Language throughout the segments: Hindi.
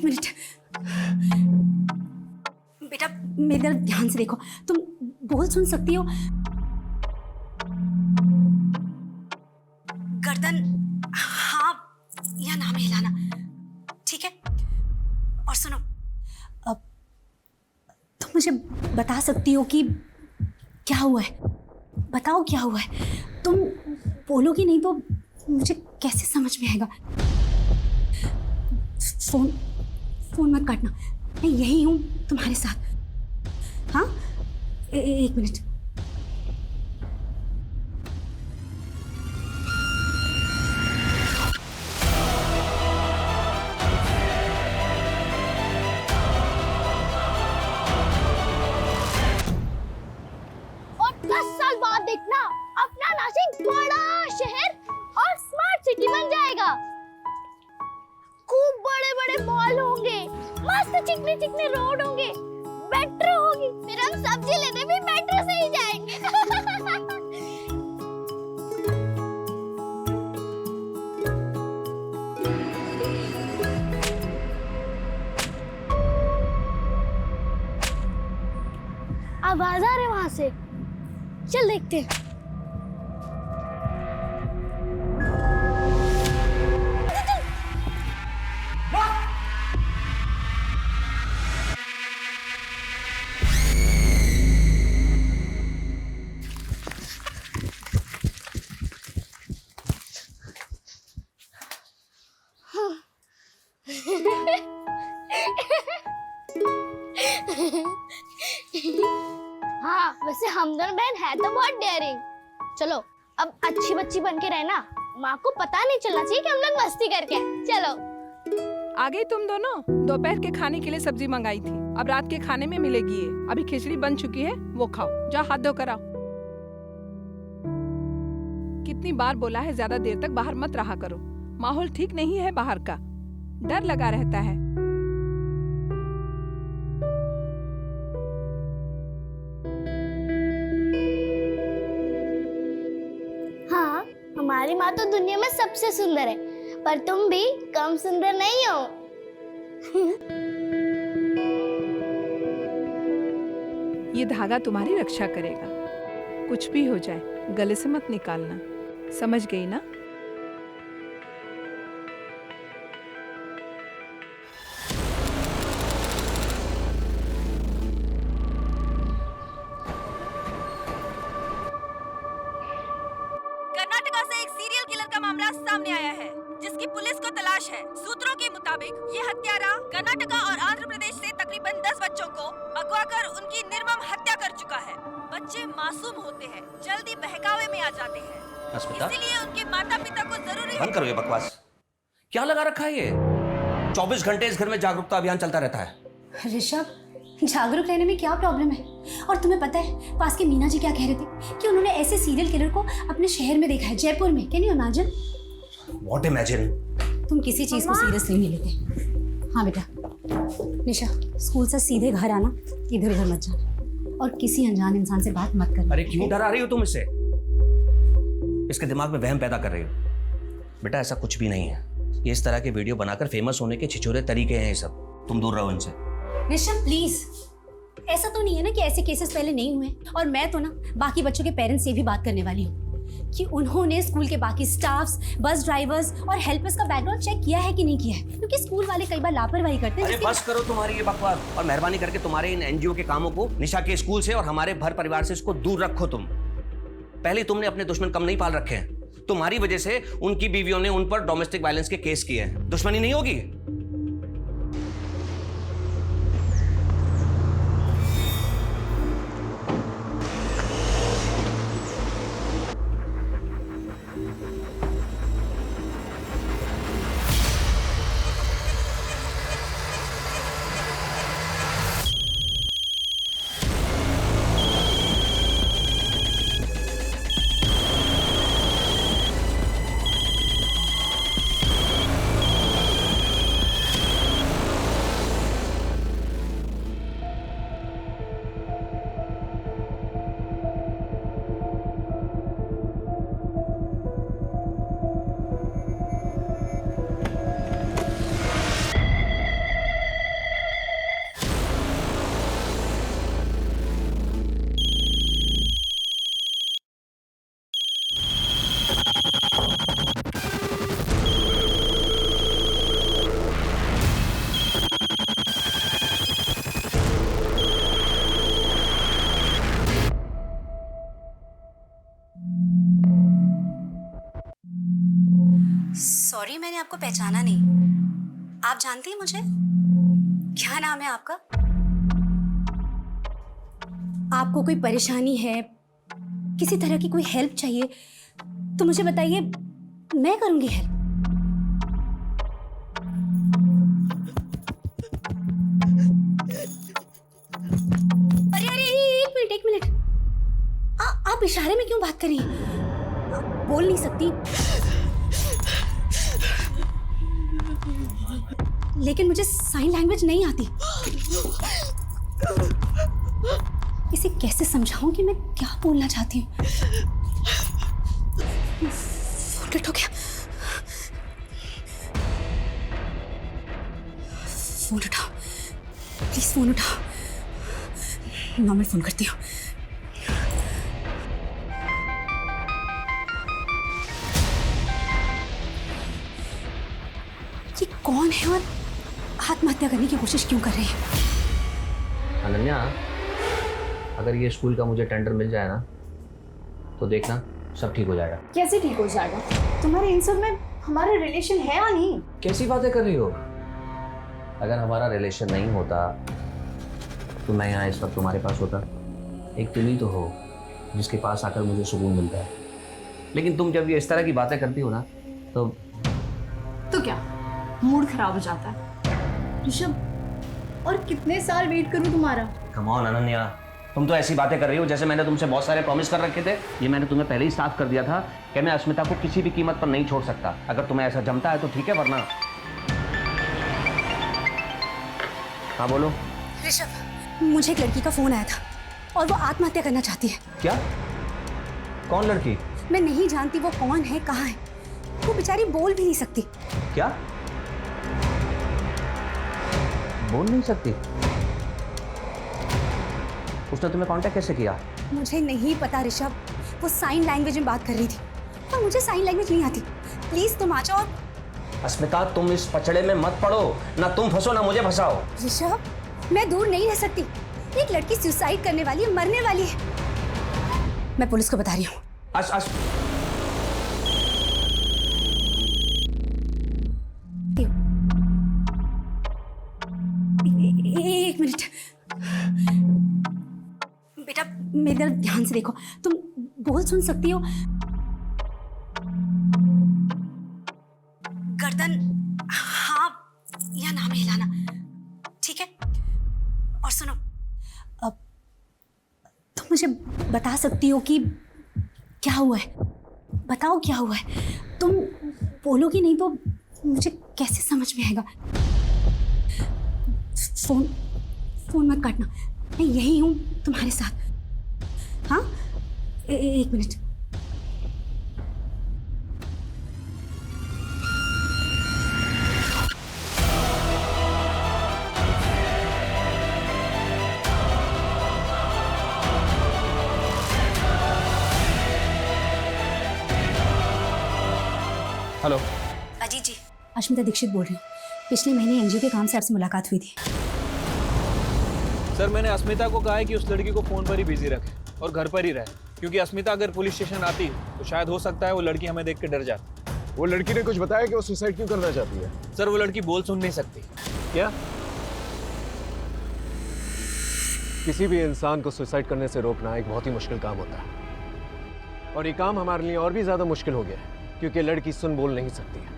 एक मिनट बेटा, मेरी तरफ ध्यान से देखो। तुम बोल सुन सकती हो? गर्दन हाँ या ना में हिलाना, ठीक है? और सुनो, अब तुम मुझे बता सकती हो कि क्या हुआ है? बताओ क्या हुआ है। तुम बोलोगी नहीं तो मुझे कैसे समझ में आएगा? फोन मत काटना, मैं यही हूं तुम्हारे साथ। हाँ, एक मिनट। और 10 साल बाद देखना अपना नासिक बड़ा शहर और स्मार्ट सिटी बन जाएगा। खूब बड़े बड़े मॉल होंगे, मस्त चिकने चिकने रोड होंगे, मेट्रो होगी, फिर हम सब्जी लेने भी मेट्रो से ही जाएंगे। आवाज आ रही है वहां से, चल देखते हैं। हाँ, वैसे हम दोनों बहन है तो बहुत डेयरिंग। चलो अब अच्छी बच्ची बन के रहना, माँ को पता नहीं चलना चाहिए कि हम लोग मस्ती करके आए। चलो। आ गई तुम दोनों? दोपहर के खाने के लिए सब्जी मंगाई थी, अब रात के खाने में मिलेगी ये। अभी खिचड़ी बन चुकी है, वो खाओ। जाओ हाथ धो कर आओ। कितनी बार बोला है ज्यादा देर तक बाहर मत रहा करो, माहौल ठीक नहीं है बाहर का, डर लगा रहता है। हाँ, हमारी माँ तो दुनिया में सबसे सुंदर है, पर तुम भी कम सुंदर नहीं हो। ये धागा तुम्हारी रक्षा करेगा, कुछ भी हो जाए गले से मत निकालना, समझ गई ना? कर्नाटका से एक सीरियल किलर का मामला सामने आया है, जिसकी पुलिस को तलाश है। सूत्रों के मुताबिक ये हत्यारा कर्नाटका और आंध्र प्रदेश से तकरीबन 10 बच्चों को अगवा कर उनकी निर्मम हत्या कर चुका है। बच्चे मासूम होते हैं, जल्दी बहकावे में आ जाते हैं, इसीलिए उनके माता पिता को जरूरी बंद करो ये बकवास। क्या लगा रखा है ये? 24 घंटे इस घर में जागरूकता अभियान चलता रहता है। ऋषभ, जागरूक रहने में क्या प्रॉब्लम है? और तुम्हें पता है पास के मीना जी क्या कह रहे थे कि उन्होंने ऐसे सीरियल किलर को अपने शहर में देखा है, जयपुर में। Can you imagine? What imagine? तुम किसी चीज को सीरियसली नहीं लेते। हाँ बेटा, निशा स्कूल से सीधे घर आना, इधर उधर मत जाना और किसी अनजान इंसान से बात मत करना। अरे क्यों डरा रही हो तुम इससे? इसके दिमाग में वहम पैदा कर रही हो। बेटा ऐसा कुछ भी नहीं है, ये इस तरह के वीडियो बनाकर फेमस होने के छिछोरे तरीके हैं ये सब। तुम दूर रहो इनसे। ऋषभ प्लीज, ऐसा तो नहीं है ना कि ऐसे केसेस पहले नहीं हुए। और मैं तो ना बाकी बच्चों के पेरेंट्स से भी बात करने वाली हूँ कि उन्होंने स्कूल के बाकी स्टाफ्स, बस ड्राइवर्स और हेल्पर्स का बैकग्राउंड चेक किया है कि नहीं किया है, क्योंकि स्कूल वाले कई बार लापरवाही करते हैं। अरे बस करो तुम्हारी ये बकवास और मेहरबानी करके तुम्हारे इन एनजीओ के कामों को निशा के स्कूल से और हमारे भर परिवार से इसको दूर रखो। तुम पहले तुमने अपने दुश्मन कम नहीं पाल रखे हैं, तुम्हारी वजह से उनकी बीवियों ने उन पर डोमेस्टिक वायलेंस के केस किए हैं। दुश्मनी नहीं होगी? सॉरी, मैंने आपको पहचाना नहीं। आप जानती हैं मुझे? क्या नाम है आपका? आपको कोई परेशानी है, किसी तरह की कोई हेल्प चाहिए तो मुझे बताइए, मैं करूंगी हेल्प। अरे अरे, एक मिनट। आप इशारे में क्यों बात कर रही हैं? आप बोल नहीं सकती, लेकिन मुझे साइन लैंग्वेज नहीं आती। इसे कैसे समझाऊं कि मैं क्या बोलना चाहती हूँ? फोन कट हो गया। फोन उठाओ प्लीज, फोन उठाओ। मैं फोन करती हूँ। ये कौन है और आत्महत्या करने की कोशिश क्यों कर रही है? अनन्या, अगर ये स्कूल का मुझे टेंडर मिल जाए ना तो देखना सब ठीक हो जाएगा। कैसे ठीक हो जाएगा? तुम्हारे इन सब में हमारा रिलेशन है या नहीं? कैसी बातें कर रही हो? अगर हमारा रिलेशन नहीं होता तो मैं यहाँ इस वक्त तुम्हारे पास होता। एक तुम ही तो हो जिसके पास आकर मुझे सुकून मिलता है। लेकिन तुम जब ये इस तरह की बातें करती हो ना तो क्या मूड खराब हो जाता है? ऋषभ, और कितने साल वेट करूं तुम्हारा? कम ऑन अनन्या, तुम तो ऐसी बातें कर रही हो जैसे मैंने तुमसे बहुत सारे प्रॉमिस कर रखे थे। ये मैंने तुम्हें पहले ही साफ कर दिया था कि मैं अस्मिता को किसी भी कीमत पर नहीं छोड़ सकता। अगर तुम्हें ऐसा जमता है तो ठीक है, वरना। हाँ बोलो। ऋषभ, मुझे एक लड़की का फोन आया था और वो आत्महत्या करना चाहती है। क्या? कौन लड़की? मैं नहीं जानती वो कौन है, कहाँ है। वो बेचारी बोल भी नहीं सकती। क्या? बोल नहीं सकती? उसने तुम्हें कांटेक्ट कैसे किया? मुझे नहीं पता ऋषभ, वो साइन लैंग्वेज में बात कर रही थी और मुझे साइन लैंग्वेज नहीं आती। प्लीज तुम आ जाओ। अस्मिता, तुम इस पचड़े में मत पड़ो, ना तुम फंसो ना मुझे फंसाओ। ऋषभ, मैं दूर नहीं रह सकती। एक लड़की सुसाइड करने वाली है, मरने वाली है। मैं पुलिस को बता रही हूँ। एक मिनट बेटा, मेरी तरफ ध्यान से देखो। तुम बोल सुन सकती हो? गर्दन हाँ या ना में हिलाना, ठीक है? और सुनो, अब तुम मुझे बता सकती हो कि क्या हुआ है? बताओ क्या हुआ है। तुम बोलोगी नहीं तो मुझे कैसे समझ में आएगा? फोन मत काटना, मैं यही हूं तुम्हारे साथ। हाँ, एक मिनट। हेलो। अजीत जी, अश्मिता दीक्षित बोल रही हूँ। पिछले महीने एनजीओ के काम से आपसे मुलाकात हुई थी। सर, मैंने अस्मिता को कहा है कि उस लड़की को फोन पर ही बिजी रखे और घर पर ही रहे, क्योंकि अस्मिता अगर पुलिस स्टेशन आती तो शायद हो सकता है वो लड़की हमें देख के डर जाती। वो लड़की ने कुछ बताया कि वो सुसाइड क्यों करना चाहती है? सर, वो लड़की बोल सुन नहीं सकती। क्या? किसी भी इंसान को सुसाइड करने से रोकना एक बहुत ही मुश्किल काम होता है, और ये काम हमारे लिए और भी ज्यादा मुश्किल हो गया है क्योंकि लड़की सुन बोल नहीं सकती है।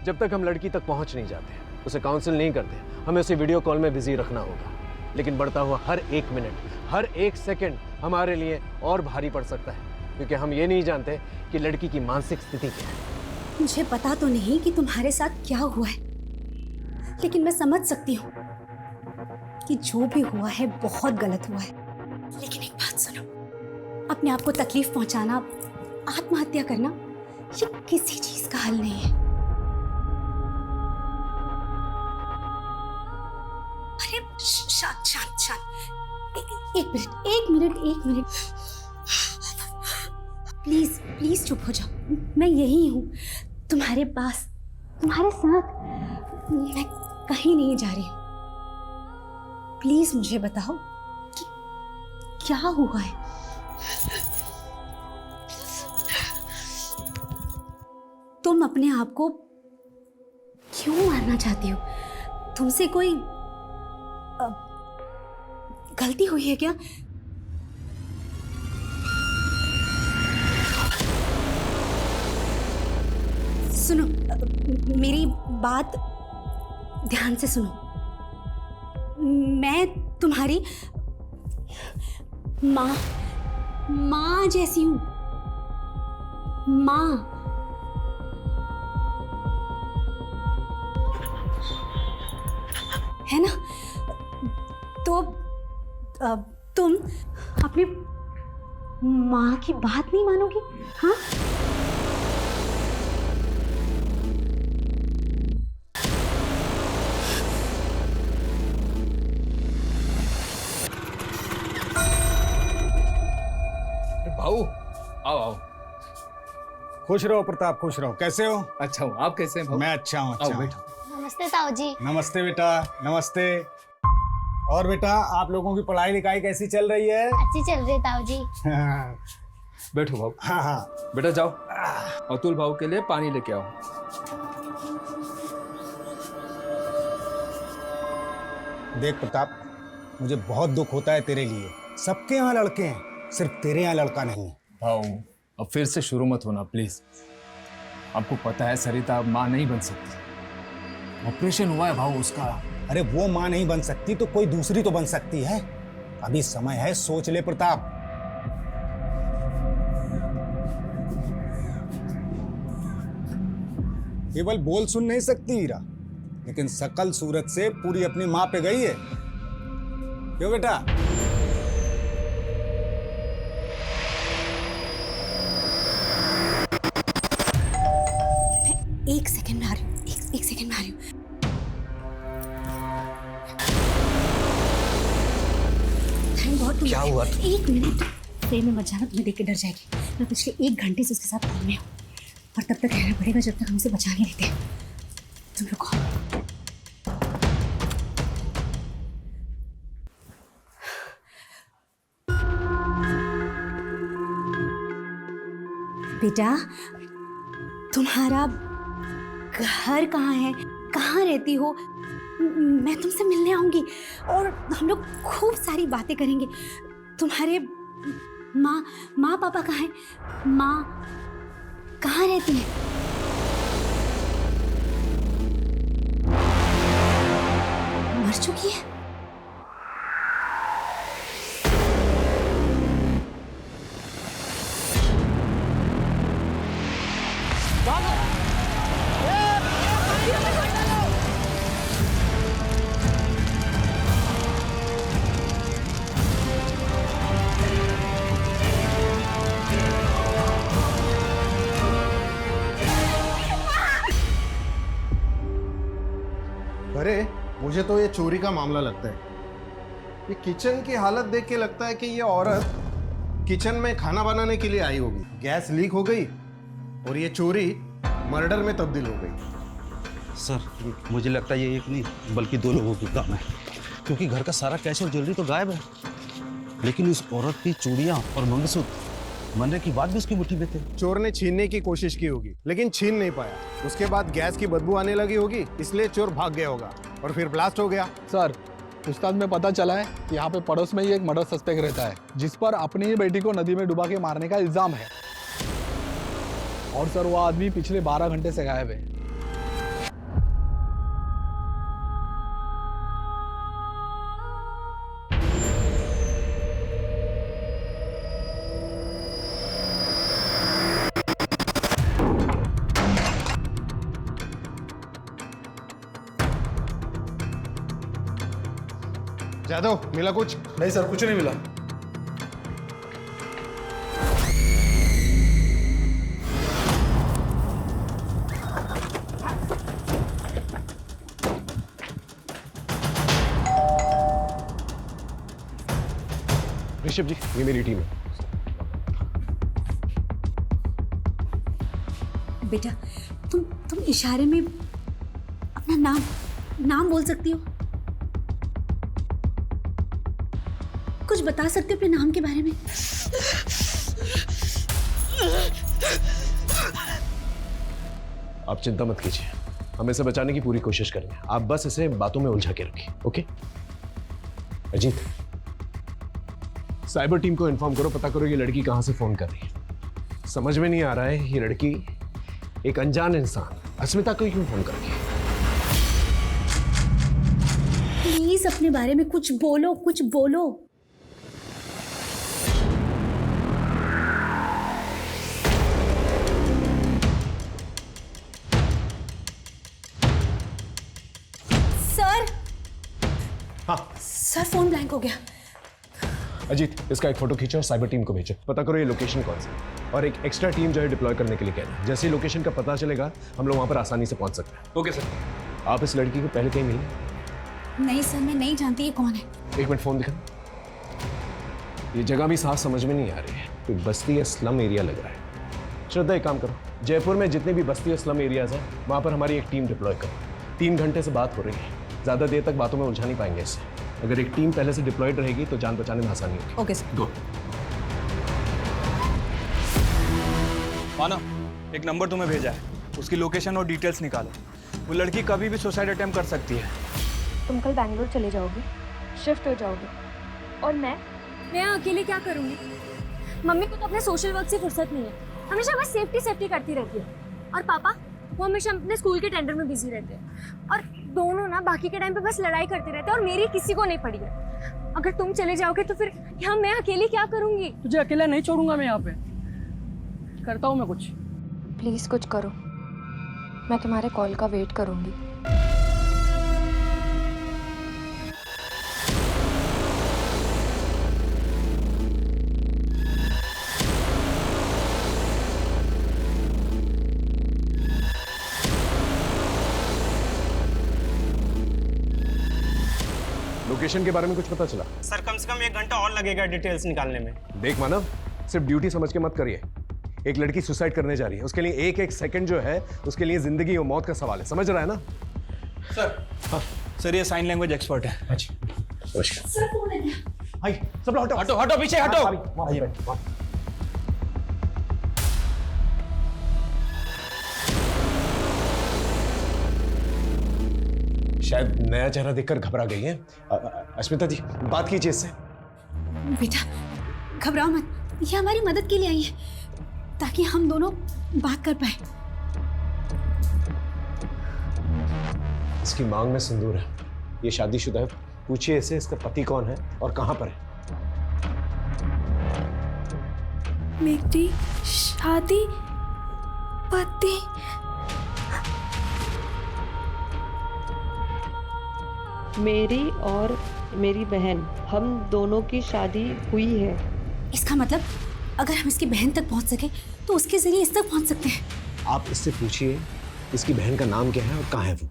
जब तक हम लड़की तक पहुंच नहीं जाते, उसे काउंसिल नहीं करते, हमें उसे वीडियो कॉल में बिजी रखना होगा। लेकिन बढ़ता हुआ हर एक मिनट, हर एक सेकंड हमारे लिए और भारी पड़ सकता है, क्योंकि हम ये नहीं जानते कि लड़की की मानसिक स्थिति क्या है। मुझे पता तो नहीं कि तुम्हारे साथ क्या हुआ है, लेकिन मैं समझ सकती हूँ कि जो भी हुआ है बहुत गलत हुआ है। लेकिन एक बात सुनो, अपने आप को तकलीफ पहुंचाना, आत्महत्या करना, ये किसी चीज का हल नहीं है। अरे शांत शांत शांत, एक मिनट प्लीज प्लीज चुप हो जाओ। मैं यही हूँ तुम्हारे पास, तुम्हारे साथ। मैं कहीं नहीं जा रही हूँ। प्लीज मुझे बताओ कि क्या हुआ है। तुम अपने आप को क्यों मारना चाहती हो? तुमसे कोई गलती हुई है क्या? सुनो, मेरी बात ध्यान से सुनो। मैं तुम्हारी माँ जैसी हूं। माँ। है ना? तो तुम अपनी माँ की बात नहीं मानोगी? हाँ? भाऊ आओ आओ। खुश रहो प्रताप, खुश रहो। कैसे हो? अच्छा हूँ, आप कैसे हैं भाऊ? मैं अच्छा हूँ, अच्छा आओ हूँ। बैठो। नमस्ते ताऊ जी। नमस्ते बेटा, नमस्ते। और बेटा, आप लोगों की पढ़ाई लिखाई कैसी चल रही है? अच्छी चल रही है ताऊ जी। हाँ बैठो भाऊ। हाँ। बेटा जाओ, अतुल भाऊ के लिए पानी लेके आओ। देख प्रताप, मुझे बहुत दुख होता है तेरे लिए। सबके यहाँ लड़के हैं, सिर्फ तेरे यहाँ लड़का नहीं। भाऊ अब फिर से शुरू मत होना प्लीज। आपको पता है सरिता अब माँ नहीं बन सकती। ऑपरेशन हुआ है भाऊ उसका। अरे वो माँ नहीं बन सकती तो कोई दूसरी तो बन सकती है। अभी समय है, सोच ले प्रताप। केवल बोल सुन नहीं सकती हीरा, लेकिन सकल सूरत से पूरी अपनी माँ पे गई है। क्यों बेटा? एक सेकंड में आ रही हूँ, एक सेकंड में आ रही हूँ। थैंक गॉड तुम। क्या हुआ? एक मिनट ट्रेन में मत जाना, तुम्हें देख के डर जाएगी। मैं पिछले 1 घंटे से उसके साथ फोन में हूँ और तब तक रहना पड़ेगा जब तक हम उसे बचा नहीं लेते। तुम रुको। बेटा, तुम्हारा घर कहाँ है? कहाँ रहती हो? मैं तुमसे मिलने आऊंगी और हम लोग खूब सारी बातें करेंगे। तुम्हारे माँ पापा कहाँ हैं? माँ कहाँ रहती है? मर चुकी है? अरे मुझे तो ये चोरी का मामला लगता है। ये किचन की हालत देख के लगता है कि ये औरत किचन में खाना बनाने के लिए आई होगी, गैस लीक हो गई और ये चोरी मर्डर में तब्दील हो गई। सर मुझे लगता है ये एक नहीं बल्कि 2 लोगों की काम है, क्योंकि घर का सारा कैश और ज्वेलरी तो गायब है, लेकिन उस औरत की चूड़ियां और मंगलसूत्र मरने की बात भी उसकी मुट्ठी में थे। चोर ने छीनने की कोशिश की होगी लेकिन छीन नहीं पाया। उसके बाद गैस की बदबू आने लगी होगी, इसलिए चोर भाग गया होगा और फिर ब्लास्ट हो गया। सर पूछताछ में पता चला है कि यहाँ पे पड़ोस में ही एक मर्डर सस्पेक्ट रहता है जिस पर अपनी ही बेटी को नदी में डुबा के मारने का इल्जाम है। और सर वो आदमी पिछले 12 घंटे से गायब है। जादव मिला कुछ? नहीं सर, कुछ नहीं मिला। ऋषभ जी, ये मेरी टीम है। बेटा, तुम इशारे में अपना नाम बोल सकती हो? कुछ बता सकते हो अपने नाम के बारे में? आप चिंता मत कीजिए, हम इसे बचाने की पूरी कोशिश करेंगे। आप बस इसे बातों में उलझा के रखिए, ओके? अजीत, साइबर टीम को इन्फॉर्म करो, पता करो ये लड़की कहां से फोन कर रही है। समझ में नहीं आ रहा है ये लड़की एक अनजान इंसान अस्मिता को क्यों फोन कर रही है। प्लीज अपने बारे में कुछ बोलो, कुछ बोलो। सर, हाँ सर फोन ब्लैंक हो गया। अजीत, इसका एक फोटो खींचो और साइबर टीम को भेजो, पता करो ये लोकेशन कौन सा है, और एक एक्स्ट्रा टीम जो है डिप्लॉय करने के लिए कह दें। जैसे ही लोकेशन का पता चलेगा हम लोग वहां पर आसानी से पहुंच सकते हैं। Okay sir. आप इस लड़की को पहले कहीं मिले? नहीं सर, मैं नहीं जानती ये कौन है। एक मिनट फोन दिखा। ये जगह भी साफ समझ में नहीं आ रही है, कोई बस्ती या स्लम एरिया लग रहा है। श्रद्धा, एक काम करो, जयपुर में जितने भी बस्ती और स्लम एरियाज हैं वहां पर हमारी एक टीम डिप्लॉय करो। 3 घंटे से बात हो रही है, ज्यादा देर तक बातों में उलझा नहीं पाएंगे इससे। अगर एक टीम पहले से डिप्लॉयड रहेगी तो जान बचाने में आसानी होगी। Okay sir. गो। मानव, एक नंबर तुम्हें भेजा है, उसकी लोकेशन और डिटेल्स निकालो। वो लड़की कभी भी सुसाइड अटेम्प्ट कर सकती है। तुम कल बैंगलोर चले जाओगे, शिफ्ट हो जाओगे, और मैं अकेले क्या करूँगी? मम्मी को तो अपने सोशल वर्क से फुर्सत नहीं है, हमेशा बस सेफ्टी करती रहती है। और पापा, वो हमेशा अपने स्कूल के टेंडर में बिजी रहते हैं। और दोनों ना बाकी के टाइम पे बस लड़ाई करते रहते हैं, और मेरी किसी को नहीं पड़ी है। अगर तुम चले जाओगे तो फिर यहाँ मैं अकेली क्या करूँगी? तुझे अकेला नहीं छोड़ूंगा मैं यहाँ पे, करता हूँ मैं कुछ। प्लीज कुछ करो, मैं तुम्हारे कॉल का वेट करूँगी। लोकेशन के बारे में कुछ पता चला? सर कम से कम 1 घंटा और लगेगा डिटेल्स निकालने में। देख मानव, सिर्फ ड्यूटी समझ के मत करिए। एक लड़की सुसाइड करने जा रही है, उसके लिए एक सेकंड जो है उसके लिए जिंदगी और मौत का सवाल है, समझ रहा है ना? सर, हाँ सर, ये साइन लैंग्वेज एक्सपर्ट है। अच्छा, नमस्कार। सर फोन है क्या? हाय, सब लोग हटो हटो हटो, पीछे हटो। शायद नया चेहरा देखकर घबरा गई है। अस्मिता जी, बात कीजिए इससे। बेटा घबराओ मत, ये हमारी मदद के लिए आई है ताकि हम दोनों बात कर पाए। इसकी मांग में सिंदूर है, ये शादीशुदा है। पूछिए इसे इसका पति कौन है और कहां पर है। मेरी शादी पति? मेरी और मेरी बहन, हम दोनों की शादी हुई है। इसका मतलब अगर हम इसकी बहन तक पहुंच सके तो उसके जरिए इस तक पहुंच सकते हैं। आप इससे पूछिए इसकी बहन का नाम क्या है और कहां है वो।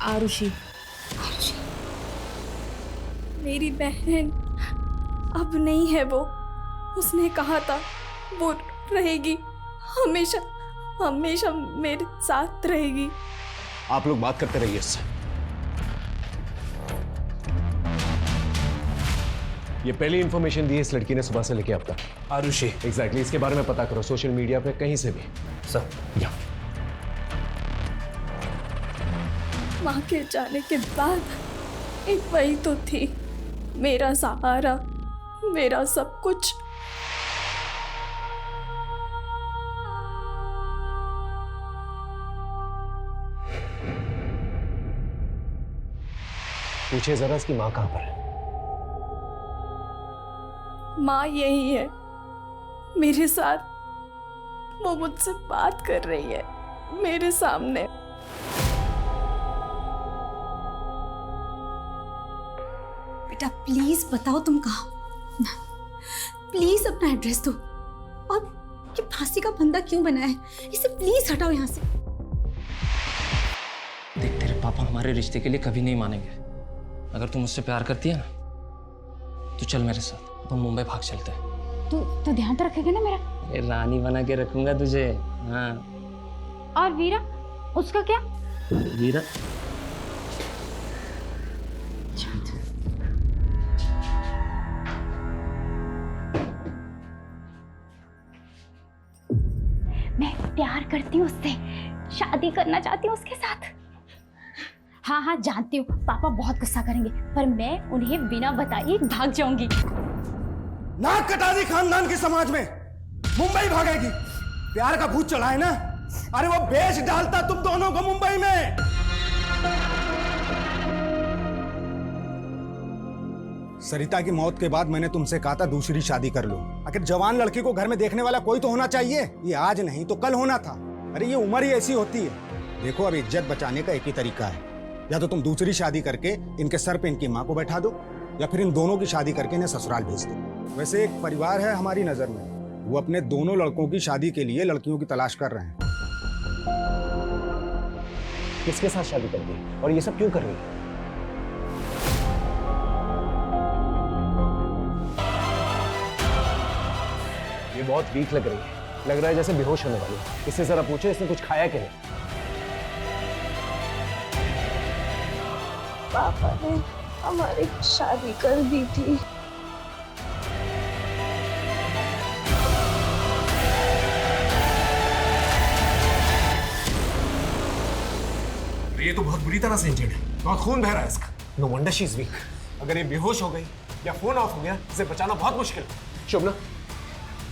आरुषि। मेरी बहन अब नहीं है वो। उसने कहा था वो रहेगी, हमेशा हमेशा मेरे साथ रहेगी। आप लोग बात करते रहिए इससे। ये पहली इंफॉर्मेशन दी है इस लड़की ने सुबह से लेके अब तक। आरुषि। एग्जैक्टली, इसके बारे में पता करो सोशल मीडिया पे कहीं से भी। सर, या माँ के जाने के बाद एक वही तो थी, मेरा सहारा, मेरा सब कुछ। पूछिए जरा इसकी माँ कहां पर है। माँ यही है मेरे साथ, वो मुझसे बात कर रही है मेरे सामने। बेटा प्लीज बताओ तुम कहाँ, प्लीज अपना एड्रेस दो। और ये फांसी का फंदा क्यों बना है, इसे प्लीज हटाओ यहाँ से। देख, तेरे पापा हमारे रिश्ते के लिए कभी नहीं मानेंगे। अगर तुम मुझसे प्यार करती है ना तो चल मेरे साथ, हम मुंबई भाग चलते हैं। तो ध्यान तो रखेगा ना मेरा? ये रानी बना के रखूंगा तुझे। हाँ। और वीरा, उसका क्या? वीरा प्यार करती हूँ उससे, शादी करना चाहती हूँ उसके साथ। हाँ हाँ जानती हूँ पापा बहुत गुस्सा करेंगे, पर मैं उन्हें बिना बताए भाग जाऊंगी। नाक कटा दी खानदान के समाज में, मुंबई भागेगी। प्यार का भूत चढ़ा है ना, अरे वो बेच डालता तुम दोनों को मुंबई में। सरिता की मौत के बाद मैंने तुमसे कहा था दूसरी शादी कर लो। आखिर जवान लड़की को घर में देखने वाला कोई तो होना चाहिए। ये आज नहीं तो कल होना था। अरे ये उम्र ही ऐसी होती है। देखो अब इज्जत बचाने का एक ही तरीका है, या तो तुम दूसरी शादी करके इनके सर पे इनकी माँ को बैठा दो, या फिर इन दोनों की शादी करके इन्हें ससुराल भेज दो। वैसे एक परिवार है हमारी नजर में, वो अपने दोनों लड़कों की शादी के लिए लड़कियों की तलाश कर रहे हैं। किसके साथ शादी कर दी और ये सब क्यों कर रही है? ये बहुत वीक लग रही है, लग रहा है जैसे बेहोश होने वाली है। इससे जरा पूछो इसने कुछ खाया कि नहीं? पापा ने हमारी शादी कर दी थी। ये तो बहुत बुरी तरह से इंजर्ड है, बहुत खून बह रहा है इसका। No wonder she is weak. अगर ये बेहोश हो गई या फोन ऑफ हो गया, इसे बचाना बहुत मुश्किल है। शोभना,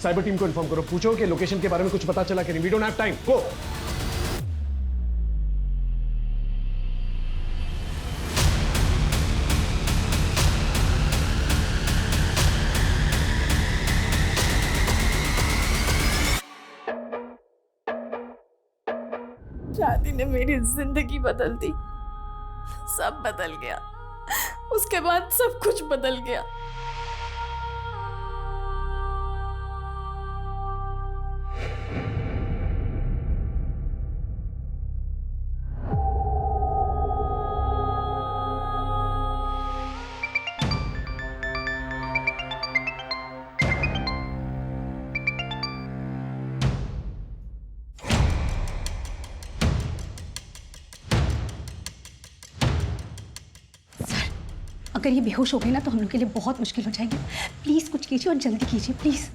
साइबर टीम को इन्फॉर्म करो, पूछो कि लोकेशन के बारे में कुछ पता चला कि नहीं। वी डोंट हैव टाइम, गो। शादी ने मेरी जिंदगी बदल दी, सब बदल गया। उसके बाद सब कुछ बदल गया। अगर ये बेहोश हो गए ना तो हम लोग के लिए बहुत मुश्किल हो जाएगी। प्लीज कुछ कीजिए और जल्दी कीजिए प्लीज।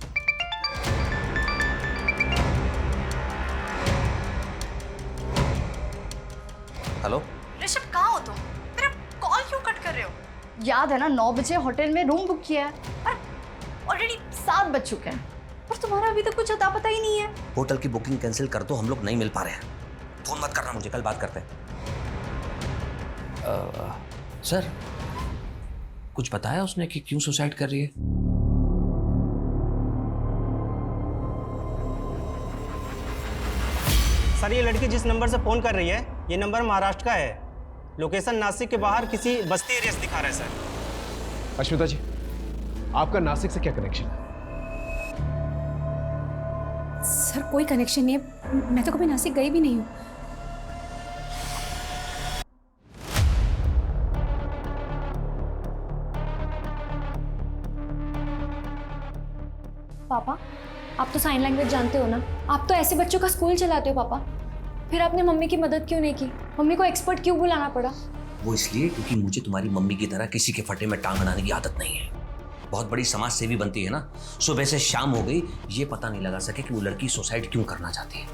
हेलो ऋषभ, कहाँ हो तुम? मेरा कॉल क्यों कट कर रहे हो? याद है ना 9 बजे होटल में रूम बुक किया है, ऑलरेडी 7 बज चुके हैं और तुम्हारा अभी तक कुछ अता पता ही नहीं है। होटल की बुकिंग कैंसिल कर दो, हम लोग नहीं मिल पा रहे हैं। फोन मत करना मुझे, कल बात करते हैं। सर, कुछ बताया उसने कि क्यों सुसाइड कर रही है? सर, ये लड़की जिस नंबर से फोन कर रही है, ये नंबर महाराष्ट्र का है। लोकेशन नासिक के बाहर किसी बस्ती एरिया से दिखा रहा है सर। अश्विता जी, आपका नासिक से क्या कनेक्शन है? सर कोई कनेक्शन नहीं है, मैं तो कभी नासिक गई भी नहीं हूँ। पापा, आप तो साइन लैंग्वेज जानते हो ना, आप तो ऐसे बच्चों का स्कूल चलाते हो पापा। फिर आपने मम्मी की मदद क्यों नहीं की? मम्मी को एक्सपर्ट क्यों बुलाना पड़ा? वो इसलिए क्योंकि मुझे तुम्हारी मम्मी की तरह किसी के फटे में टांग अड़ाने की आदत नहीं है। बहुत बड़ी समाज सेवी बनती है ना, सुबह से शाम हो गई, ये पता नहीं लगा सके कि वो लड़की सुसाइड क्यों करना चाहती है।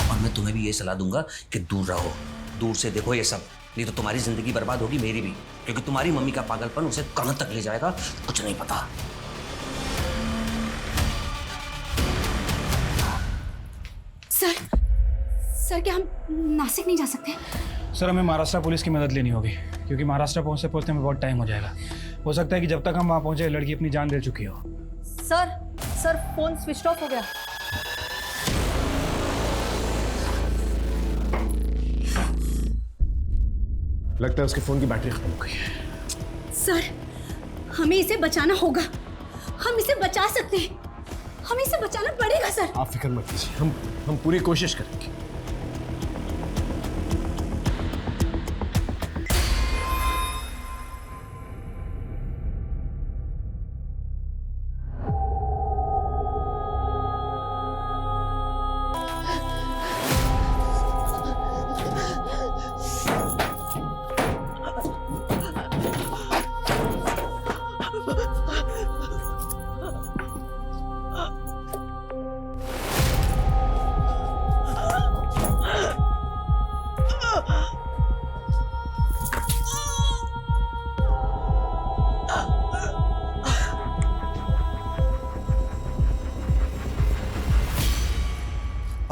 और मैं तुम्हें भी ये सलाह दूंगा कि दूर रहो, दूर से देखो ये सब, नहीं तो तुम्हारी जिंदगी बर्बाद होगी, मेरी भी। क्योंकि तुम्हारी मम्मी का पागलपन उसे कहां तक ले जाएगा कुछ नहीं पता। सर क्या हम नासिक नहीं जा सकते? सर, हमें महाराष्ट्र पुलिस की मदद लेनी होगी, क्योंकि महाराष्ट्र पहुंचते में बहुत टाइम हो जाएगा। हो सकता है कि जब तक हम वहां पहुंचे लड़की अपनी जान दे चुकी हो। सर फोन स्विच ऑफ हो गया। लगता है उसके फोन की बैटरी खत्म हो गई है। सर हमें इसे बचाना होगा, हम इसे बचा सकते हैं, हमें इसे बचाना पड़ेगा सर। आप फिक्र मत कीजिए, हम पूरी कोशिश करेंगे।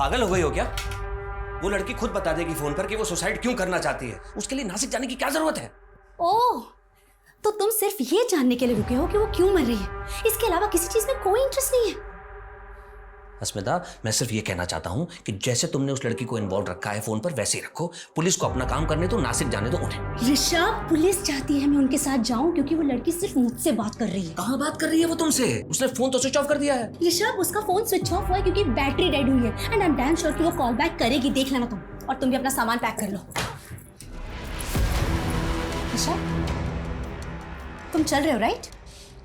पागल हो गई हो क्या? वो लड़की खुद बता देगी फोन पर कि वो सुसाइड क्यों करना चाहती है। उसके लिए नासिक जाने की क्या जरूरत है? ओह, तो तुम सिर्फ ये जानने के लिए रुके हो कि वो क्यों मर रही है, इसके अलावा किसी चीज में कोई इंटरेस्ट नहीं है? अस्मिता, मैं सिर्फ ये कहना चाहता हूँ कि जैसे तुमने उस लड़की को इन्वॉल्व रखा है फोन पर, वैसे ही रखो। पुलिस को अपना काम करने दो, नासिक जाने दो उन्हें। ऋषभ, पुलिस चाहती है मैं उनके साथ जाऊं क्योंकि वो लड़की सिर्फ मुझसे बात कर रही है। कहाँ बात कर रही है वो तुमसे? उसने फोन तो स्विच ऑफ कर दिया है। ऋषभ, उसका फोन स्विच ऑफ हुआ है क्योंकि बैटरी डेड हुई है and I am damn sure कि वो कॉल बैक करेगी। देख लेना तुम, और तुम भी अपना सामान पैक कर लो। ऋषभ, तुम चल रहे हो राइट?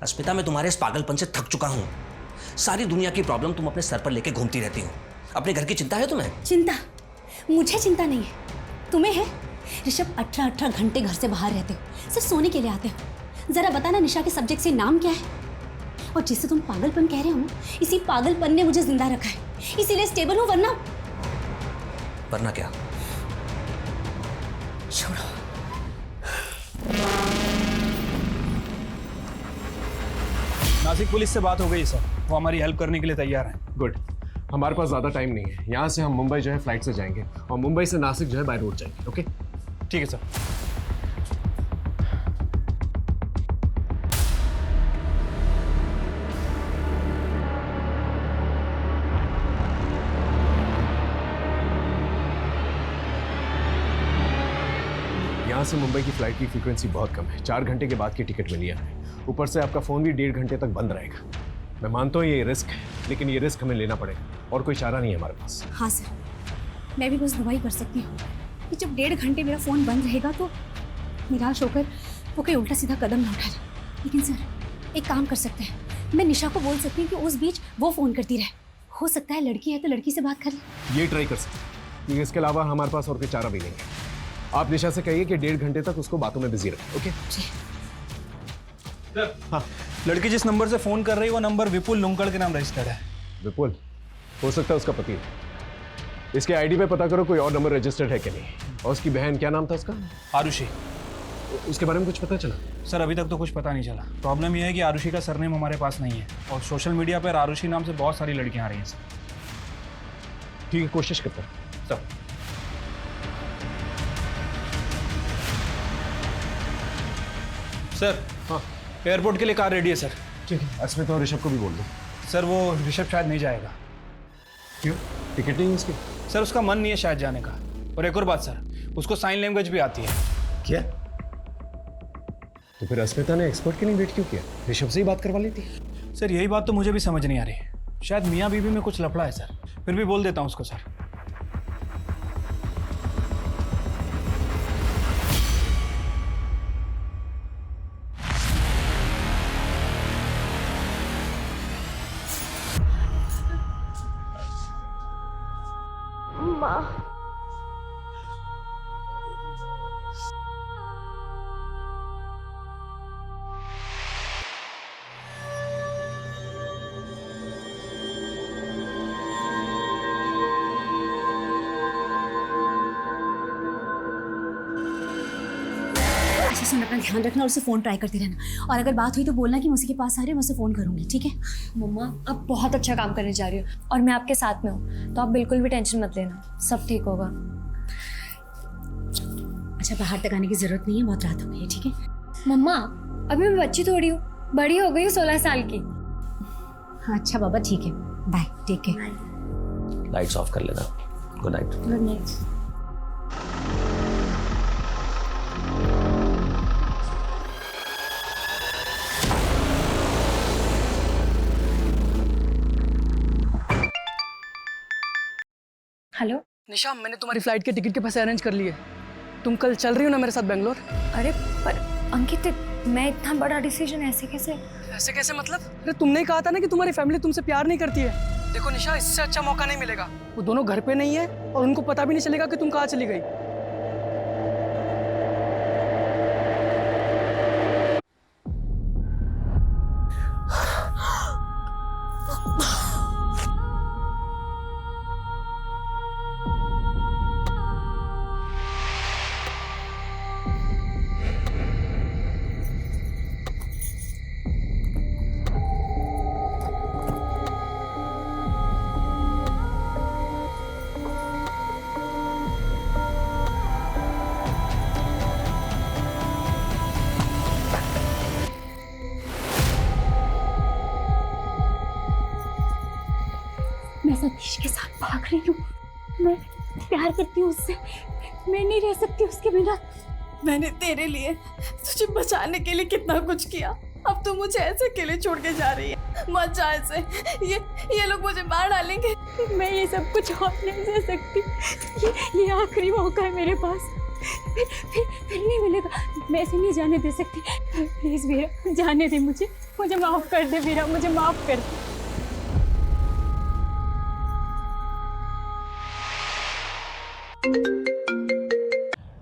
अस्मिता, मैं तुम्हारे इस पागलपन से थक चुका हूँ। सारी दुनिया की प्रॉब्लम तुम अपने सर पर लेके घूमती रहती हो। अपने घर की चिंता है तुम्हें? चिंता? मुझे चिंता नहीं है, तुम्हें है। ऋषभ, 18 घंटे घर से बाहर रहते हो, सिर्फ सोने के लिए आते हो। जरा बताना, निशा के सब्जेक्ट से नाम क्या है? और जिसे तुम पागलपन कह रहे हो ना, इसी पागलपन ने मुझे जिंदा रखा है, इसीलिए स्टेबल हूं। वरना क्या? छोड़ो। नासिक पुलिस से बात हो गई सर, वो हमारी हेल्प करने के लिए तैयार हैं। गुड। हमारे पास ज़्यादा टाइम नहीं है। यहाँ से हम मुंबई जो है फ्लाइट से जाएंगे और मुंबई से नासिक जो है बाय रोड जाएंगे। ओके, ठीक है सर। यहाँ से मुंबई की फ्लाइट की फ्रीक्वेंसी बहुत कम है। 4 घंटे के बाद की टिकट मिली है। ऊपर से आपका फ़ोन भी 1.5 घंटे तक बंद रहेगा। मैं मानता हूँ ये रिस्क है, लेकिन ये रिस्क हमें लेना पड़ेगा और कोई चारा नहीं है हमारे पास। हाँ सर, मैं भी बस दुआ ही कर सकती हूँ कि जब 1.5 घंटे मेरा फ़ोन बंद रहेगा तो निराश होकर वो कोई उल्टा सीधा कदम ना उठा जाए। लेकिन सर, एक काम कर सकते हैं, मैं निशा को बोल सकती हूँ कि उस बीच वो फ़ोन करती रहे। हो सकता है लड़की है तो लड़की से बात कर ले। ये ट्राई कर सकते हैं, क्योंकि इसके अलावा हमारे पास और कोई चारा भी नहीं है। आप निशा से कहिए कि 1.5 घंटे तक उसको बातों में बिजी रखें। ओके हाँ, लड़की जिस नंबर से फोन कर रही है वो नंबर विपुल लुंकड़ के नाम रजिस्टर्ड है। विपुल हो सकता है उसका पति है। इसके आईडी पे पता करो कोई और नंबर रजिस्टर्ड है कि नहीं। और उसकी बहन, क्या नाम था उसका? आरुषि। उसके बारे में कुछ पता चला? सर अभी तक तो कुछ पता नहीं चला। प्रॉब्लम यह है कि आरुषि का सरनेम हमारे पास नहीं है और सोशल मीडिया पर आरुषि नाम से बहुत सारी लड़कियां आ रही हैं सर। ठीक है, कोशिश करता हूं। सर सर हाँ, एयरपोर्ट के लिए कार रेडी है सर। ठीक है, अस्मिता और ऋषभ को भी बोल दो। सर वो ऋषभ शायद नहीं जाएगा। क्यों? टिकट नहीं है उसकी? सर उसका मन नहीं है शायद जाने का। और एक और बात सर, उसको साइन लैंग्वेज भी आती है। क्या? तो फिर अस्मिता ने एक्सपर्ट के लिए वेट क्यों किया? ऋषभ से ही बात करवा लेती। सर यही बात तो मुझे भी समझ नहीं आ रही। शायद मियाँ बीवी में कुछ लफड़ा है सर। फिर भी बोल देता हूँ उसको सर। माँ, अच्छा सुन, अपना ध्यान रखना और उसे फ़ोन ट्राई करती रहना। और अगर बात हुई तो बोलना कि मैं उसके पास आ रही हूँ, मैं उसे फ़ोन करूँगी। ठीक है? मम्मा, आप बहुत अच्छा काम करने जा रही हो और मैं आपके साथ में हूँ, तो आप बिल्कुल भी टेंशन मत लेना, सब ठीक होगा। अच्छा, बाहर तक आने की ज़रूरत नहीं है, बहुत रात हो गई है। ठीक है? मम्मा, अभी मैं बच्ची थोड़ी हूँ, बड़ी हो गई हूँ 16 साल की। अच्छा बाबा, ठीक है, bye, take care. Lights off कर लेना। Good night. Good night. Hello Nisha, मैंने तुम्हारी फ्लाइट के टिकट के पैसे अरेंज कर लिए। तुम कल चल रही हो ना मेरे साथ बेंगलोर? अरे पर अंकित, मैं इतना बड़ा डिसीजन ऐसे कैसे? ऐसे कैसे मतलब? अरे तुमने ही कहा था ना कि तुम्हारी फैमिली तुमसे प्यार नहीं करती है। देखो निशा, इससे अच्छा मौका नहीं मिलेगा। वो दोनों घर पे नहीं है और उनको पता भी नहीं चलेगा कि तुम कहाँ चली गई। सतीश के साथ भाग रही हूँ। मैं प्यार करती हूँ उससे, मैं नहीं रह सकती उसके बिना। मैंने तेरे लिए, तुझे बचाने के लिए कितना कुछ किया, अब तू मुझे ऐसे अकेले छोड़ के जा रही है। मत जा ऐसे, ये लोग मुझे मार डालेंगे। मैं ये सब कुछ और नहीं सह सकती। ये आखिरी मौका है मेरे पास, फिर नहीं मिलेगा। मैं ऐसे नहीं जाने दे सकती। प्लीज वीरा, जाने दे मुझे माफ कर दे वीरा, मुझे माफ कर दे।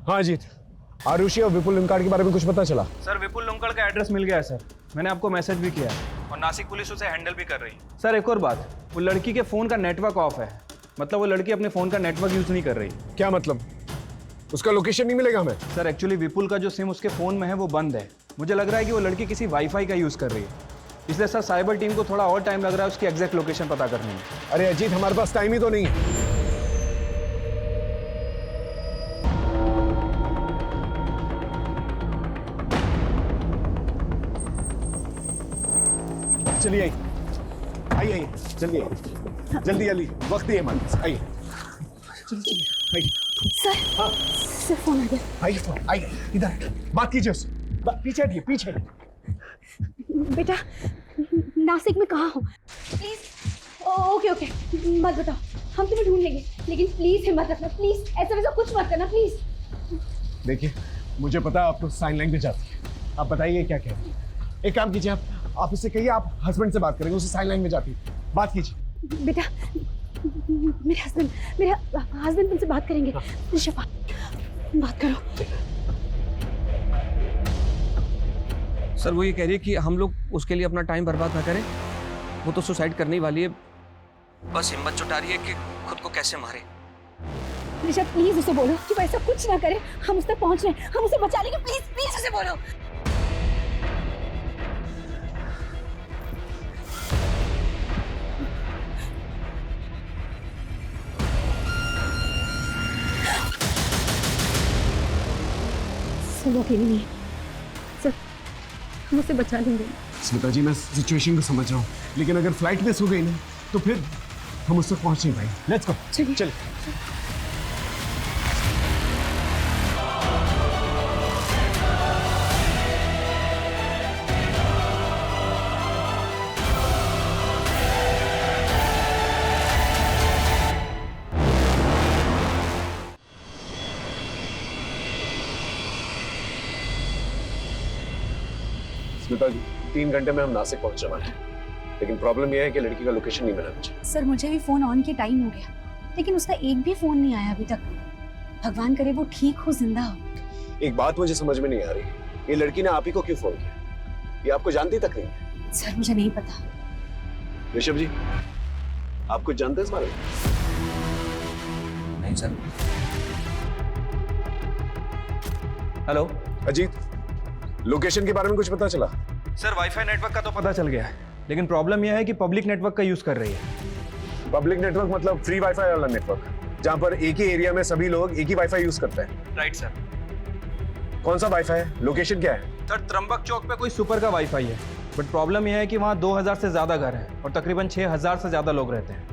हाँ जीत, आरुषि और विपुल लिंकार्ड के बारे में कुछ पता चला? सर विपुल लुंकड़ का एड्रेस मिल गया है सर, मैंने आपको मैसेज भी किया है और नासिक पुलिस उसे हैंडल भी कर रही है। सर एक और बात, वो लड़की के फ़ोन का नेटवर्क ऑफ है, मतलब वो लड़की अपने फ़ोन का नेटवर्क यूज़ नहीं कर रही। क्या मतलब? उसका लोकेशन नहीं मिलेगा हमें? सर एक्चुअली विपुल का जो सिम उसके फ़ोन में है वो बंद है। मुझे लग रहा है कि वो लड़की किसी वाईफाई का यूज़ कर रही है, इसलिए सर साइबर टीम को थोड़ा और टाइम लग रहा है उसकी एग्जैक्ट लोकेशन पता करने में। अरे अजीत, हमारे पास टाइम ही तो नहीं है। चलिए आइए, आइए जल्दी आइए, जल्दी जल्दी, वक्त ही है हमारे पास, आइए चलिए आइए। सर, हाँ सर फोन आ गया। आइए फोन, आइए इधर बात कीजिए उससे, पीछे हटिए, पीछे। बेटा नासिक में कहाँ हो? प्लीज। ओके ओके, मत बताओ, हम तुम्हें ढूंढ लेंगे, लेकिन प्लीज हिम्मत रखना, प्लीज ऐसा वैसा कुछ मत करना प्लीज। देखिए मुझे पता है आपको साइन लैंग्वेज आती है, आप बताइए क्या कह रहे हैं। एक काम कीजिए, आप उससे कहिए आप हस्बैंड से बात करेंगे, उसे साइन लैंग्वेज आती है, बात कीजिए। बेटा मेरे हस्बैंड तुमसे बात करेंगे। शफा, बात करो। सर वो ये कह रही है कि हम लोग उसके लिए अपना टाइम बर्बाद ना करें, वो तो सुसाइड करने ही वाली है, बस हिम्मत जुटा रही है कि खुद को कैसे मारे। ऋषभ प्लीज उसे बोलो कि वो ऐसा कुछ ना करे, हम उस तक पहुंच रहे हैं, हम उसे बचा लेंगे, प्लीज प्लीज उसे बोलो। वो अकेली नहीं है सर, हम उसे बचा लेंगे। स्मिता जी मैं सिचुएशन को समझ रहा हूँ, लेकिन अगर फ्लाइट मिस हो गई ना तो फिर हम उससे पहुंच नहीं पाएंगे। लेट्स गो, चलिए। स्मिता जी 3 घंटे में हम नासिक पहुंचने वाले हैं, लेकिन प्रॉब्लम यह है कि लड़की का लोकेशन नहीं मिला मुझे। सर मुझे भी फोन ऑन के टाइम हो गया, लेकिन उसका एक भी फोन नहीं आया अभी तक। भगवान करे वो ठीक हो, जिंदा हो। एक बात मुझे समझ में नहीं आ रही, ये लड़की ने आप ही को क्यों फोन किया? ये आपको जानती तक नहीं है? सर मुझे नहीं पता। ऋषभ जी आप कुछ जानते हैं इस बारे में? नहीं सर। हेलो अजीत, लोकेशन के बारे में कुछ पता चला? सर वाईफाई नेटवर्क का तो पता चल गया है, लेकिन प्रॉब्लम यह है कि पब्लिक नेटवर्क का यूज कर रही है। पब्लिक नेटवर्क मतलब फ्री वाईफाई वाला नेटवर्क, जहाँ पर एक ही एरिया में सभी लोग एक ही वाईफाई यूज करते हैं। Right sir. कौन सा वाईफाई है? लोकेशन क्या है? सर त्र्यंबक चौक पे कोई सुपर का वाईफाई है, बट प्रॉब्लम यह है कि वहाँ 2000 से ज्यादा घर हैं और तकरीबन 6000 से ज्यादा लोग रहते हैं।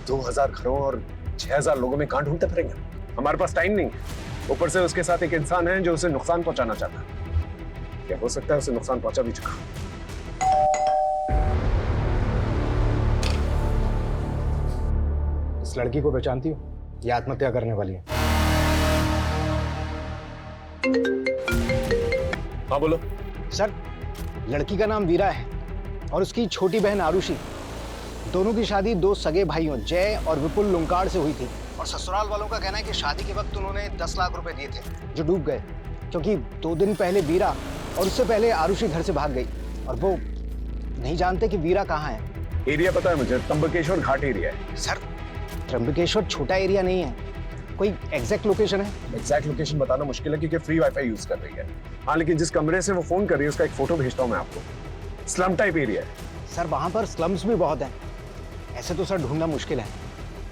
2000 घरों और 6000 लोगों में कहाँ ढूंढते फिरेंगे? हमारे पास टाइम नहीं है, ऊपर से उसके साथ एक इंसान है जो उसे नुकसान पहुंचाना चाहता है। क्या हो सकता है उसे नुकसान पहुंचा भी चुका। इस लड़की को पहचानती हो? ये आत्महत्या करने वाली है। हाँ बोलो। सर लड़की का नाम वीरा है और उसकी छोटी बहन आरुषि। दोनों की शादी 2 सगे भाइयों जय और विपुल लुंकाड़ से हुई थी, और ससुराल वालों का कहना है कि शादी के वक्त उन्होंने 10 लाख रुपए दिए थे जो डूब गए, क्योंकि 2 दिन पहले वीरा और उससे पहले आरुषि घर से भाग गई और वो नहीं जानते कि वीरा कहाँ है। एरिया पता है मुझे, त्र्यंबकेश्वर घाट एरिया है। सर त्र्यंबकेश्वर छोटा एरिया नहीं है, कोई एग्जैक्ट लोकेशन है? एग्जैक्ट लोकेशन बताना मुश्किल है क्योंकि फ्री वाईफाई यूज कर रही है। हाँ लेकिन जिस कमरे से वो फोन कर रही है उसका एक फोटो भेजता हूँ मैं आपको। स्लम टाइप एरिया है। सर वहाँ पर स्लम्स भी बहुत हैं, ऐसे तो सर ढूंढना मुश्किल है,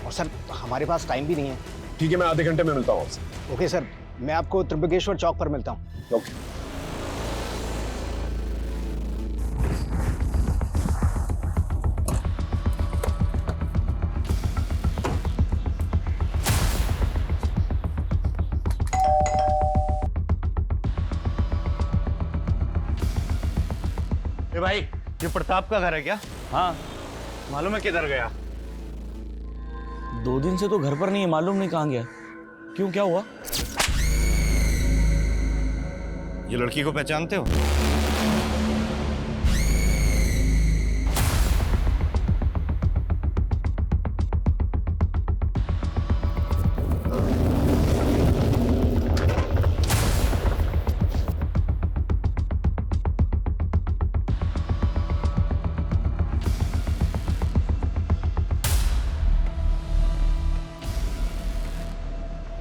और सर हमारे पास टाइम भी नहीं है। ठीक है मैं आधे घंटे में मिलता हूँ आपसे। ओके सर, मैं आपको त्र्यंबकेश्वर चौक पर मिलता हूँ। ओके। ए भाई, ये प्रताप का घर है क्या? हाँ। मालूम है किधर गया? 2 दिन से तो घर पर नहीं है, मालूम नहीं कहाँ गया। क्यों, क्या हुआ? ये लड़की को पहचानते हो?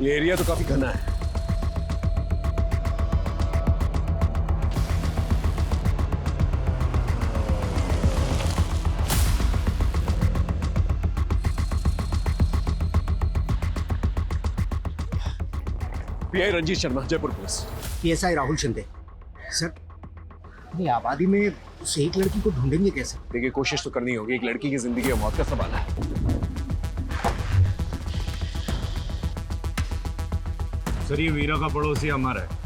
ये एरिया तो काफी घना है। PI Ranjit Sharma, Jaipur police. PSI Rahul Shinde. Sir, इतनी आबादी में उस एक लड़की को ढूंढेंगे कैसे? देखिए, कोशिश तो करनी होगी। एक लड़की की जिंदगी और मौत का सवाल है। सर, ये वीरा का पड़ोसी अमर है।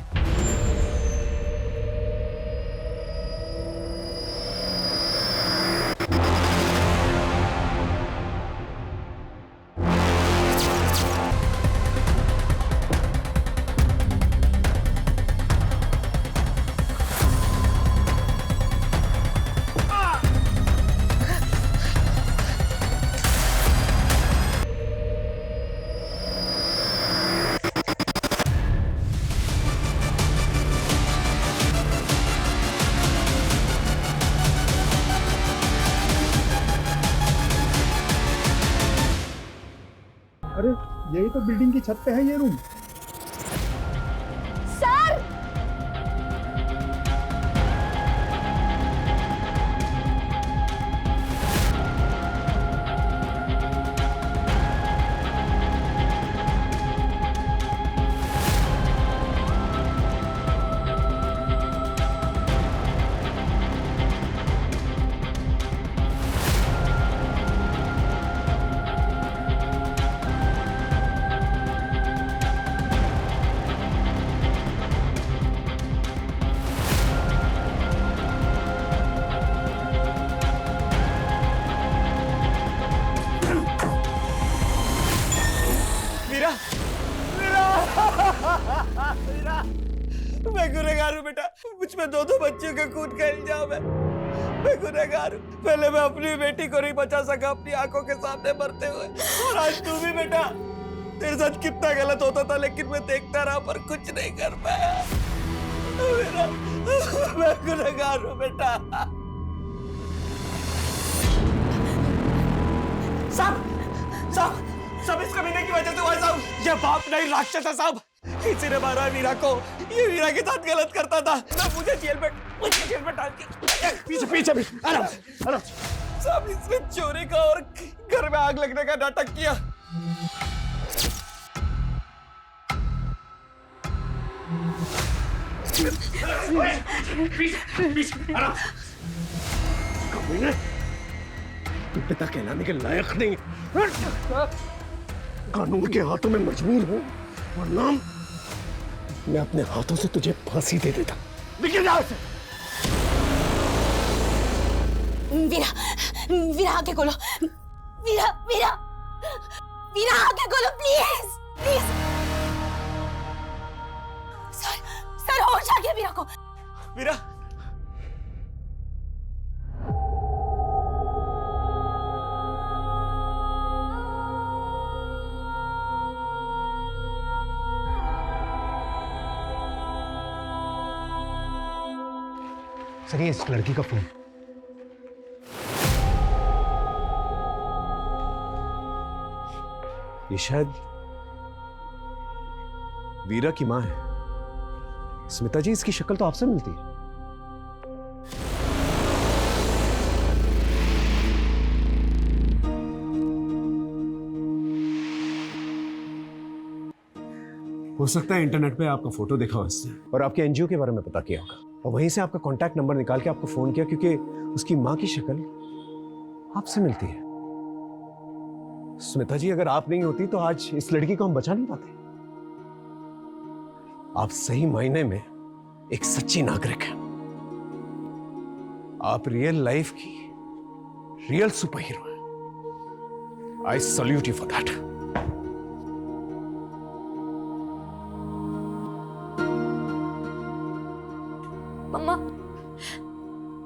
अरे, यही तो बिल्डिंग की छत पे है ये रूम। सर! मैं गुनहगार हूँ बेटा, मुझ पे 2 बच्चियों का खून का इल्जाम है। मैं गुनहगार हूँ। पहले मैं अपनी बेटी को नहीं बचा सका अपनी आंखों के सामने मरते हुए, और आज तू भी बेटा। तेरे साथ कितना गलत होता था, लेकिन मैं देखता रहा पर कुछ नहीं कर पाया। मैं गुनहगार हूँ बेटा। सब इस कमीने की वजह से हुआ साहब। ये बाप नहीं, राक्षस है साहब। किसी ने मारा वीरा को। ये वीरा के साथ गलत करता था ना। मुझे जेल में डाल के पीछे आराम साहब, इसने चोरी का और घर में आग लगने का नाटक किया। तू पिता कहलाने के लायक नहीं। कानून के हाथों में मजबूर हूं, वरना मैं अपने हाथों से तुझे फांसी दे देता। निकल जा से। वीरा आके खोलो। वीरा आके खोलो, प्लीज प्लीज। सर होश आ गया वीरा को। वीरा सर, ये इस लड़की का फोन। ये शायद वीरा की मां है। स्मिता जी, इसकी शक्ल तो आपसे मिलती है। हो सकता है इंटरनेट पे आपका फोटो देखा हो इसने, और आपके एनजीओ के बारे में पता किया होगा, और वहीं से आपका कांटेक्ट नंबर निकाल के आपको फोन किया, क्योंकि उसकी मां की शक्ल आपसे मिलती है। स्मिता जी, अगर आप नहीं होती तो आज इस लड़की को हम बचा नहीं पाते। आप सही मायने में एक सच्ची नागरिक हैं। आप रियल लाइफ की रियल सुपर हीरो हैं। I salute you for that. मम्मा,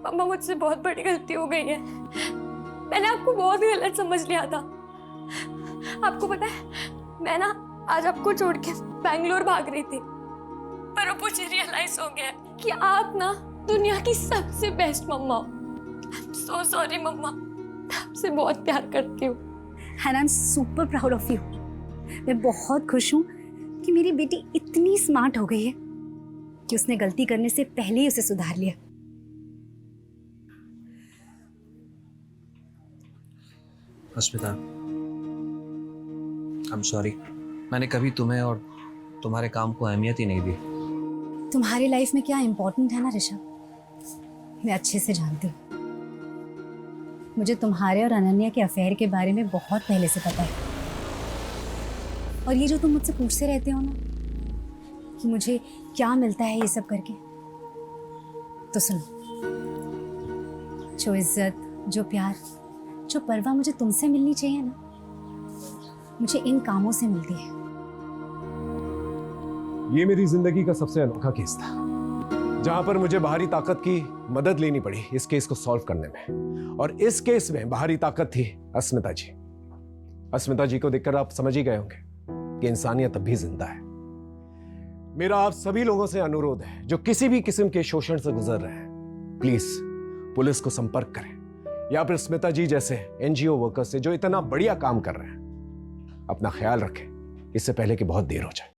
मम्मा मुझसे बहुत बड़ी गलती हो गई है। मैंने आपको बहुत गलत समझ लिया था। आपको पता है, मैं ना आज आपको छोड़ के बैंगलोर भाग रही थी, पर अब मुझे रियलाइज हो गया कि आप ना दुनिया की सबसे बेस्ट मम्मा हो। सो सॉरी मम्मा, आपसे बहुत प्यार करती हूँ। And I am super proud of you. मैं बहुत खुश हूँ कि मेरी बेटी इतनी स्मार्ट हो गई है कि उसने गलती करने से पहले ही उसे सुधार लिया। अस्मिता, आई एम सॉरी। मैंने कभी तुम्हें और तुम्हारे काम को अहमियत ही नहीं दी। तुम्हारी लाइफ में क्या इम्पोर्टेंट है ना ऋषभ, मैं अच्छे से जानती हूँ। मुझे तुम्हारे और अनन्या के अफेयर के बारे में बहुत पहले से पता है। और ये जो तुम मुझसे पूछते रहते हो ना कि मुझे क्या मिलता है ये सब करके, तो सुनो, जो इज्जत, जो प्यार, जो परवाह मुझे तुमसे मिलनी चाहिए ना, मुझे इन कामों से मिलती है। ये मेरी जिंदगी का सबसे अनोखा केस था, जहां पर मुझे बाहरी ताकत की मदद लेनी पड़ी इस केस को सॉल्व करने में। और इस केस में बाहरी ताकत थी अस्मिता जी। अस्मिता जी को देखकर आप समझ ही गए होंगे कि इंसानियत अब भी जिंदा है। मेरा आप सभी लोगों से अनुरोध है जो किसी भी किस्म के शोषण से गुजर रहे हैं, प्लीज पुलिस को संपर्क करें, या फिर स्मिता जी जैसे एनजीओ वर्कर्स से जो इतना बढ़िया काम कर रहे हैं। अपना ख्याल रखें, इससे पहले कि बहुत देर हो जाए।